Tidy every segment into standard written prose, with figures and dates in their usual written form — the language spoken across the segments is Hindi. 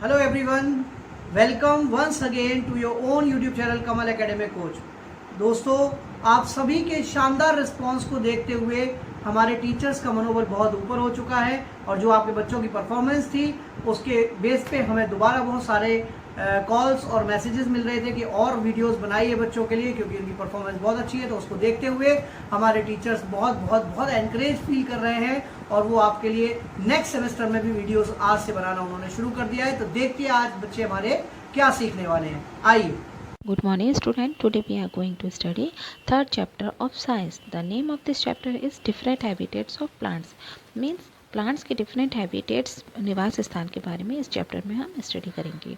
Hello everyone, welcome once again to your own YouTube channel Kamal academic coach. दोस्तों, आप सभी के शानदार रिस्पांस को देखते हुए हमारे टीचर्स का मनोबल बहुत ऊपर हो चुका है और जो आपके बच्चों की परफॉर्मेंस थी उसके बेस पे हमें दोबारा बहुत सारे कॉल्स और मैसेजेस मिल रहे थे कि और वीडियोस बनाइए बच्चों के लिए, क्योंकि उनकी परफॉर्मेंस बहुत अच्छी है। तो उसको देखते हुए हमारे टीचर्स बहुत बहुत बहुत एनकरेज फील कर रहे हैं और वो आपके लिए नेक्स्ट सेमेस्टर में भी वीडियोस आज से बनाना उन्होंने शुरू कर दिया है। तो देखिए आज बच्चे हमारे क्या सीखने वाले हैं, आइए। Good morning student. Today we are going to study third chapter of science. The name of this chapter is different habitats of plants. Means plants के डिफरेंट हैबिटेट्स निवास स्थान के बारे में इस चैप्टर में हम स्टडी करेंगे।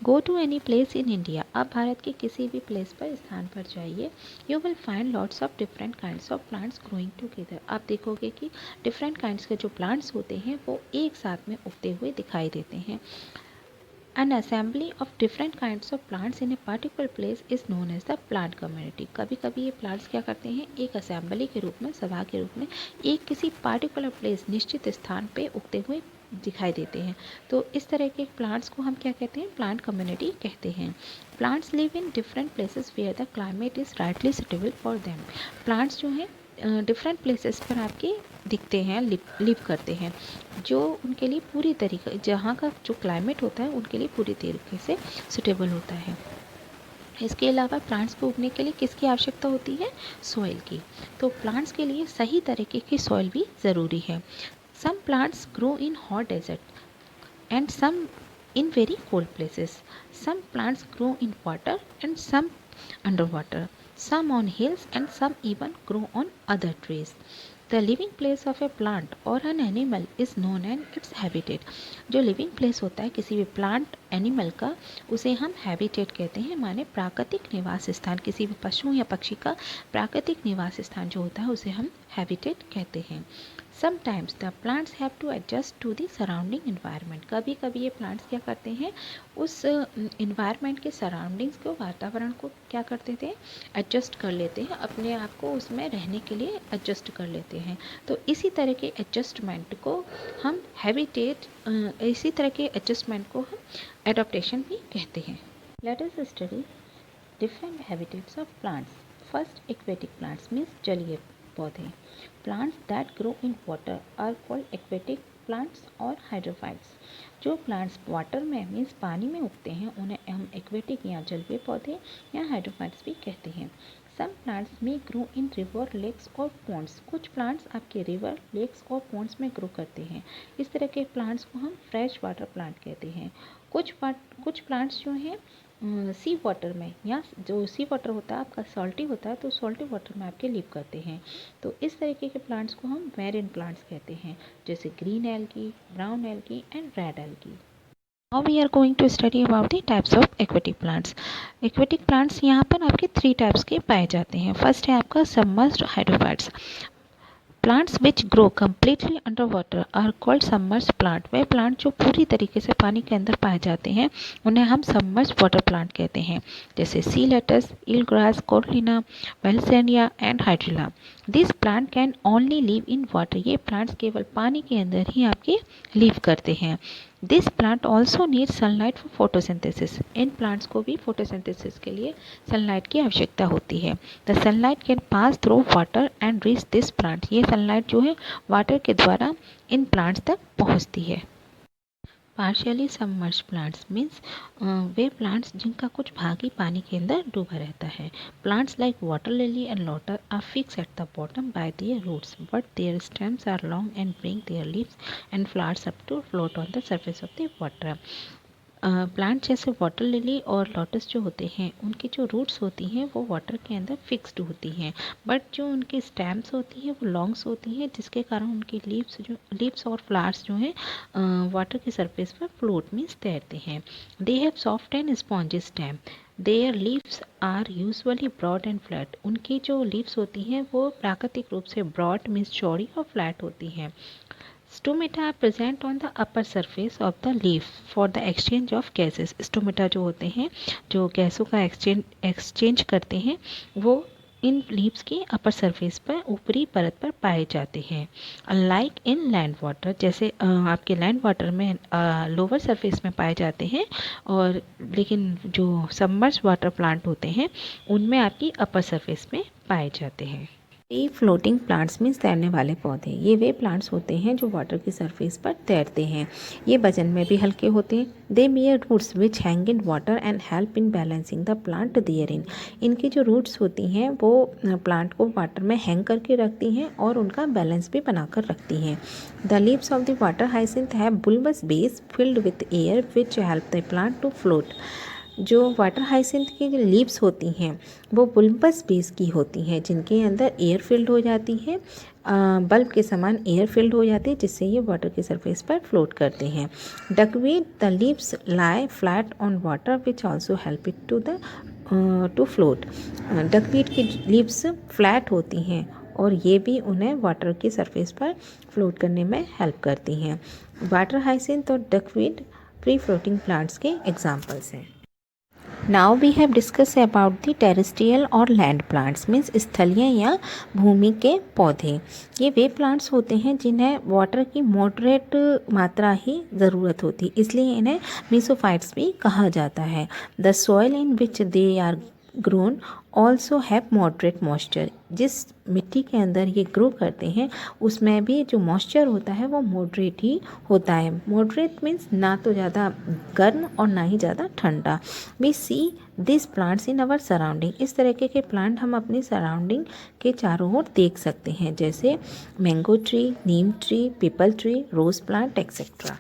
Go to any place in India. आप भारत के किसी भी प्लेस पर स्थान पर जाइए, you will find lots of different kinds of plants growing together. आप देखोगे कि डिफरेंट काइंड्स के जो प्लांट्स होते हैं वो एक साथ में उगते हुए दिखाई देते हैं। An assembly of different kinds of plants in a particular place is known as the plant community. कभी कभी ये प्लांट्स क्या करते हैं, एक असेंबली के रूप में, सभा के रूप में एक किसी पार्टिकुलर प्लेस, निश्चित स्थान पे उगते हुए दिखाई देते हैं। तो इस तरह के प्लांट्स को हम क्या कहते हैं, प्लांट कम्युनिटी कहते हैं। Plants live in different places where the climate is rightly suitable for them. Plants जो हैं डिफरेंट प्लेसेस पर आपके दिखते हैं, लिव करते हैं, जो उनके लिए पूरी तरीके, जहाँ का जो क्लाइमेट होता है उनके लिए पूरी तरीके से सुटेबल होता है। इसके अलावा प्लांट्स को उगने के लिए किसकी आवश्यकता होती है, सॉइल की। तो प्लांट्स के लिए सही तरीके की सॉइल भी ज़रूरी है। Some plants grow in hot desert and some in very cold places. Some plants grow in water and some underwater. Some on hills and some even grow on other trees. The living place of a plant or an animal is known as its habitat. जो लिविंग प्लेस होता है किसी भी प्लांट एनिमल का, उसे हम हैबिटेट कहते हैं, माने प्राकृतिक निवास स्थान। किसी भी पशु या पक्षी का प्राकृतिक निवास स्थान जो होता है उसे हम हैबिटेट कहते हैं। Sometimes the plants have to adjust to the surrounding environment. कभी कभी ये प्लांट्स क्या करते हैं, उस इन्वायरमेंट के सराउंडिंग्स को, वातावरण को क्या करते थे, एडजस्ट कर लेते हैं, अपने आप को उसमें रहने के लिए एडजस्ट कर लेते हैं। तो इसी तरह के एडजस्टमेंट को हम हैबिटेट, इसी तरह के एडजस्टमेंट को हम एडॉप्टेशन भी कहते हैं। Let us study different habitats of plants. First, aquatic plants means जलीय पौधे। Plants that grow in water are called aquatic plants और हाइड्रोफाइट्स। जो प्लांट्स वाटर में मीन्स पानी में उगते हैं उन्हें हम एक्वेटिक या जलीय पौधे या हाइड्रोफाइट्स भी कहते हैं। सम प्लांट्स में ग्रो इन रिवर, लेक्स और पॉन्ड्स। कुछ प्लांट्स आपके रिवर, लेक्स और पॉन्ड्स में ग्रो करते हैं। इस तरह के प्लांट्स को हम फ्रेश वाटर प्लांट कहते हैं। कुछ प्लांट्स जो हैं सी वाटर में, या जो सी वाटर होता है आपका सॉल्टी होता है, तो सॉल्टी वाटर में आपके लिव करते हैं। तो इस तरीके के प्लांट्स को हम मैरीन प्लांट्स कहते हैं, जैसे green algae, brown algae and red algae. Now we are going to study about the types of aquatic plants. Aquatic plants यहाँ पर आपके 3 टाइप्स के पाए जाते हैं। फर्स्ट है आपका submerged hydrophytes. Plants which grow completely under water are called submerged plant. वह प्लांट जो पूरी तरीके से पानी के अंदर पाए जाते हैं उन्हें हम सबमर्ज्ड वाटर प्लांट कहते हैं, जैसे सी लेटस, ईल ग्रास, कोर्लिना, वेलसेनिया and hydrilla. This plant can only live in water. ये प्लांट्स केवल पानी के अंदर ही आपके लिव करते हैं। This plant also need sunlight for photosynthesis. इन प्लांट्स को भी फोटोसिंथेसिस के लिए सनलाइट की आवश्यकता होती है। The sunlight can pass through water and reach this plant. ये सनलाइट जो है वाटर के द्वारा इन प्लांट्स तक पहुंचती है। पार्शियली सबमर्ज्ड प्लांट्स मीन्स वे प्लांट्स जिनका कुछ भाग ही पानी के अंदर डूबा रहता है। Plants like water lily and lotus are fix at the bottom by their roots but their stems are long and bring their leaves and flowers up to float on the surface of the water. Plant जैसे वाटर लिली और लोटस जो होते हैं उनकी जो रूट्स होती हैं वो वाटर के अंदर फिक्स्ड होती हैं, बट जो उनकी स्टेम्स होती हैं वो लॉन्ग्स होती हैं, जिसके कारण उनकी लीव्स और फ्लावर्स जो हैं वाटर की सरफेस पर फ्लोट मीन्स तैरते हैं। They have soft and spongy stem. Their leaves are usually broad and flat. उनकी जो लीव्स होती हैं वो प्राकृतिक रूप से ब्रॉड मीन्स चौड़ी और फ्लैट होती हैं। Stomata are present on the upper surface of the leaf for the exchange of gases. Stomata जो होते हैं, जो गैसों का एक्सचेंज करते हैं, वो इन लीव्स की अपर सरफेस पर ऊपरी परत पर पाए जाते हैं। अनलाइक इन लैंड वाटर, जैसे आपके लैंड वाटर में लोअर सरफेस में पाए जाते हैं, और लेकिन जो सबमर्ज वाटर प्लांट होते हैं उनमें आपकी अपर सरफेस में पाए जाते हैं। फ्री फ्लोटिंग प्लांट्स मीन्स तैरने वाले पौधे, ये वे प्लांट्स होते हैं जो वाटर की सरफेस पर तैरते हैं। ये वजन में भी हल्के होते हैं। They bear roots which hang in water and help in balancing the plant there in. इनकी जो रूट्स होती हैं वो प्लांट को वाटर में हैंग करके रखती हैं और उनका बैलेंस भी बनाकर रखती हैं। The leaves of the water hyacinth have bulbous base filled with air which help the plant to float. जो वाटर हाइसिंथ की जो लीव्स होती हैं वो बुल्बस बेस की होती हैं, जिनके अंदर एयर फिल्ड हो जाती है, बल्ब के समान एयर फिल्ड हो जाती है, जिससे ये वाटर की सरफेस पर फ्लोट करते हैं। Duckweed the leaves lie flat on water which also help it to float. Duckweed की लीव्स फ्लैट होती हैं और ये भी उन्हें वाटर की सरफेस पर फ्लोट करने में हेल्प करती हैं। वाटर हाइसिंथ और डकवीड फ्री फ्लोटिंग प्लांट्स के एग्जाम्पल्स हैं। Now we have discuss about the terrestrial और लैंड प्लांट्स मीन्स स्थलीय या भूमि के पौधे। ये वे प्लांट्स होते हैं जिन्हें वाटर की मॉडरेट मात्रा ही ज़रूरत होती, इसलिए इन्हें मीसोफाइट्स भी कहा जाता है। The soil in which they are grown also have moderate moisture. जिस मिट्टी के अंदर ये ग्रो करते हैं उसमें भी जो मॉइस्चर होता है वो मॉडरेट ही होता है। मॉडरेट मीन्स ना तो ज़्यादा गर्म और ना ही ज़्यादा ठंडा। We see this plants in our surrounding. इस तरीके के प्लांट हम अपनी सराउंडिंग के चारों ओर देख सकते हैं, जैसे mango tree, neem tree, peepal tree, rose plant etcetera.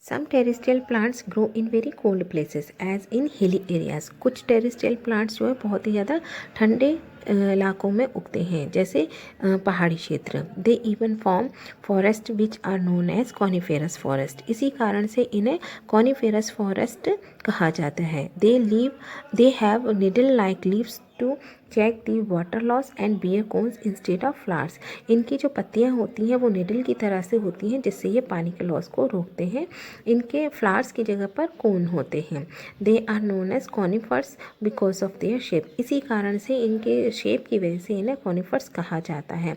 Some terrestrial plants grow in very cold places as in hilly areas. कुछ terrestrial plants जो है बहुत ही ज़्यादा ठंडे इलाकों में उगते हैं, जैसे पहाड़ी क्षेत्र। They even form forest which are known as coniferous forest. इसी कारण से इन्हें कॉनिफेरस फॉरेस्ट कहा जाता है। They have needle like leaves to check the water loss and bear cones instead of flowers. इनकी जो पत्तियां होती हैं वो निडल की तरह से होती हैं, जिससे ये पानी के लॉस को रोकते हैं। इनके फ्लावर्स की जगह पर कोन होते हैं। They are known as conifers because of their shape. इसी कारण से इनके शेप की वजह से इन्हें कॉनिफर्स कहा जाता है।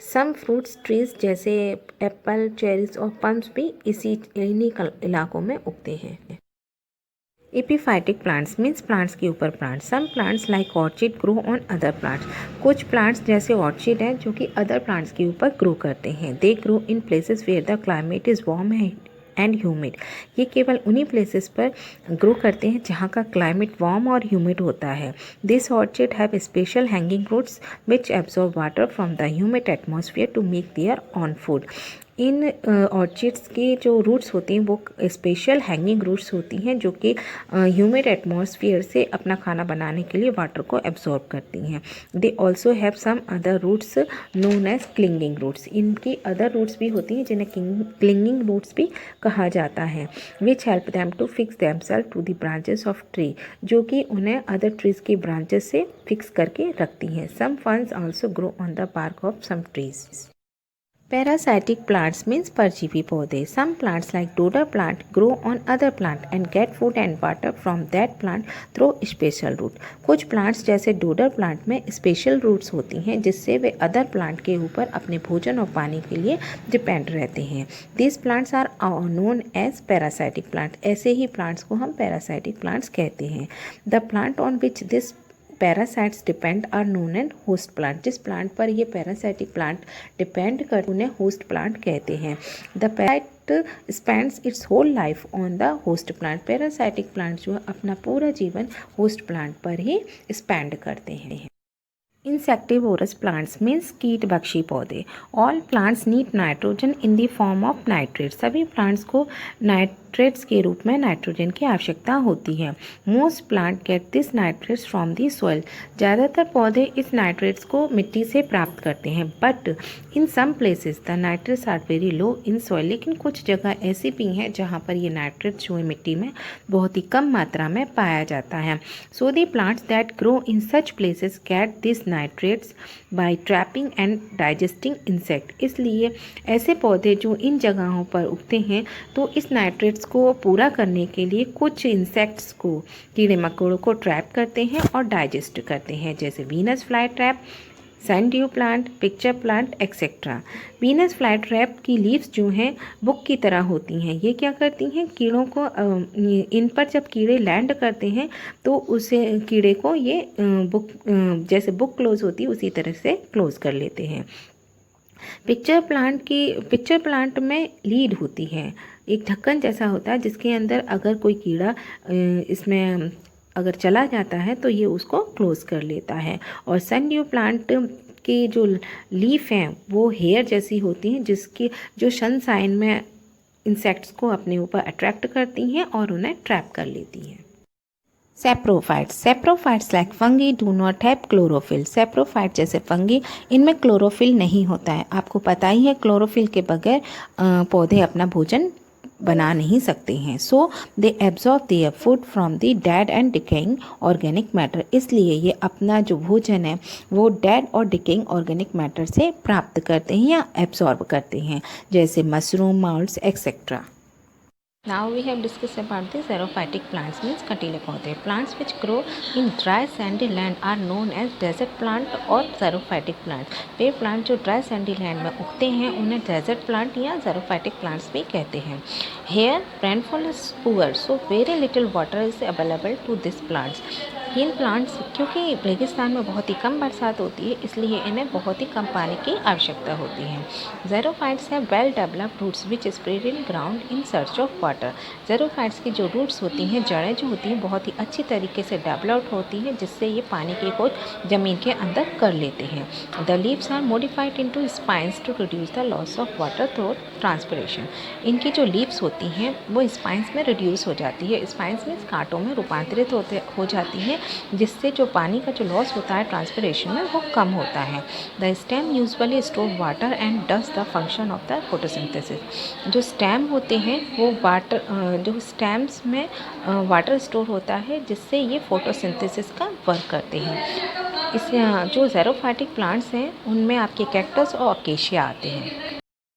सम फ्रूट्स ट्रीज जैसे एप्पल, चेरीज और पम्स भी इन्हीं इलाकों में उगते हैं। एपीफाइटिक प्लांट्स मीन्स प्लांट्स के ऊपर plants. Some plants like orchid grow on other plants. कुछ प्लांट्स जैसे ऑर्चिड हैं जो कि अदर प्लांट्स के ऊपर ग्रो करते हैं। They grow in places where the climate is warm and humid. ये केवल उन्हीं प्लेसेस पर ग्रो करते हैं जहाँ का क्लाइमेट वार्म और ह्यूमिड होता है। This orchid have special hanging roots which absorb water from the humid atmosphere to make their own food. इन ऑर्चिड्स के जो रूट्स होती हैं वो स्पेशल हैंगिंग रूट्स होती हैं जो कि ह्यूमिड एटमॉस्फेयर से अपना खाना बनाने के लिए वाटर को एब्जॉर्ब करती हैं। They also have some other roots known as clinging roots. इनकी अदर रूट्स भी होती हैं जिन्हें क्लिंगिंग रूट्स भी कहा जाता है। Which help them to fix themselves to the branches of tree, जो कि उन्हें अदर ट्रीज की ब्रांचेस से फिक्स करके रखती हैं। Some ferns also grow on the bark of some trees. Parasitic plants means परजीवी पौधे। Some plants like dodder plant grow on other plant and get food and water from that plant through special root। कुछ plants जैसे डोडर प्लांट में स्पेशल रूट्स होती हैं जिससे वे अदर प्लांट के ऊपर अपने भोजन और पानी के लिए डिपेंड रहते हैं। These plants are known as parasitic plant। ऐसे ही प्लांट्स को हम parasitic plants कहते हैं। The plant on which this parasites depend are known and host plant. जिस प्लांट पर ये पैरासाइटिक प्लांट डिपेंड कर उन्हें होस्ट प्लांट कहते हैं। The parasite spends its whole life on the host plant. Parasitic plant जो है अपना पूरा जीवन होस्ट प्लांट पर ही स्पेंड करते हैं। इंसेक्टिवोरस प्लांट्स मीन्स कीटभक्षी पौधे। All plants need nitrogen in the form of nitrate. सभी प्लांट्स को नाइट्रेट्स के रूप में नाइट्रोजन की आवश्यकता होती है। Most plant gate this nitrates from the soil. ज़्यादातर पौधे इस नाइट्रेट्स को मिट्टी से प्राप्त करते हैं। But in some places the nitrates are very low in soil. लेकिन कुछ जगह ऐसी भी हैं जहाँ पर ये नाइट्रेट्स जो है मिट्टी में बहुत ही कम मात्रा में पाया जाता है। So the plants that grow in such places get this nitrates by trapping and digesting insect. इसलिए ऐसे पौधे जो इन जगहों पर उगते हैं तो इस नाइट्रेट्स को पूरा करने के लिए कुछ इंसेक्ट्स को, कीड़े मकोड़ों को ट्रैप करते हैं और डाइजेस्ट करते हैं, जैसे Venus fly trap, sand plant, pitcher plant etcetera. Venus fly trap की लीव्स जो हैं बुक की तरह होती हैं। ये क्या करती हैं, कीड़ों को इन पर जब कीड़े लैंड करते हैं तो उसे कीड़े को ये बुक जैसे बुक क्लोज होती है उसी तरह से क्लोज कर लेते हैं। पिक्चर प्लांट में लीड होती है, एक ढक्कन जैसा होता है जिसके अंदर अगर कोई कीड़ा इसमें अगर चला जाता है तो ये उसको क्लोज कर लेता है। और सनड्यू प्लांट की जो लीफ हैं वो हेयर जैसी होती हैं, जिसकी जो सनसाइन में इंसेक्ट्स को अपने ऊपर अट्रैक्ट करती हैं और उन्हें ट्रैप कर लेती हैं। Saprophytes like fungi do not have chlorophyll. Saprophyte जैसे फंगी, इनमें क्लोरोफिल नहीं होता है। आपको पता ही है क्लोरोफिल के बगैर पौधे अपना भोजन बना नहीं सकते हैं। So they absorb their food from the dead and decaying organic matter. इसलिए ये अपना जो भोजन है वो डेड और डिकेइंग ऑर्गेनिक मैटर से प्राप्त करते हैं या एब्जॉर्ब करते हैं, जैसे mushroom, moulds etcetera. Now we have discussed about the xerophytic plants, means कटीले पौधे। Plants which grow in dry sandy land are known as desert plant और xerophytic plant। वे प्लांट जो ड्राई सैंडी लैंड में उगते हैं उन्हें डेजर्ट प्लांट या xerophytic plants भी कहते हैं। Here rainfall is poor, so very little water is available to these plants। In plants क्योंकि रेगिस्तान में बहुत ही कम बरसात होती है इसलिए इन्हें बहुत ही कम पानी की आवश्यकता होती है। Xerophytes have well developed roots which spread in ground in search of water. Xerophytes की जो रूट्स होती हैं, जड़ें जो होती हैं, बहुत ही अच्छी तरीके से डेवलप्ड होती हैं जिससे ये पानी की खोज ज़मीन के अंदर कर लेते हैं। The leaves are modified into spines to reduce the loss of water through transpiration. इनकी जो लीव्स होती हैं वो स्पाइंस में रिड्यूस हो जाती है। स्पाइंस में कांटों में रूपांतरित हो जाती हैं जिससे जो पानी का जो लॉस होता है ट्रांसपिरेशन में वो कम होता है। The stem usually store water and does the function of the photosynthesis. जो स्टेम होते हैं वो जो स्टेम्स में वाटर स्टोर होता है जिससे ये फोटोसिंथेसिस का वर्क करते हैं। इस जो ज़ेरोफाइटिक प्लांट्स हैं उनमें आपके कैक्टस और अकेशिया आते हैं।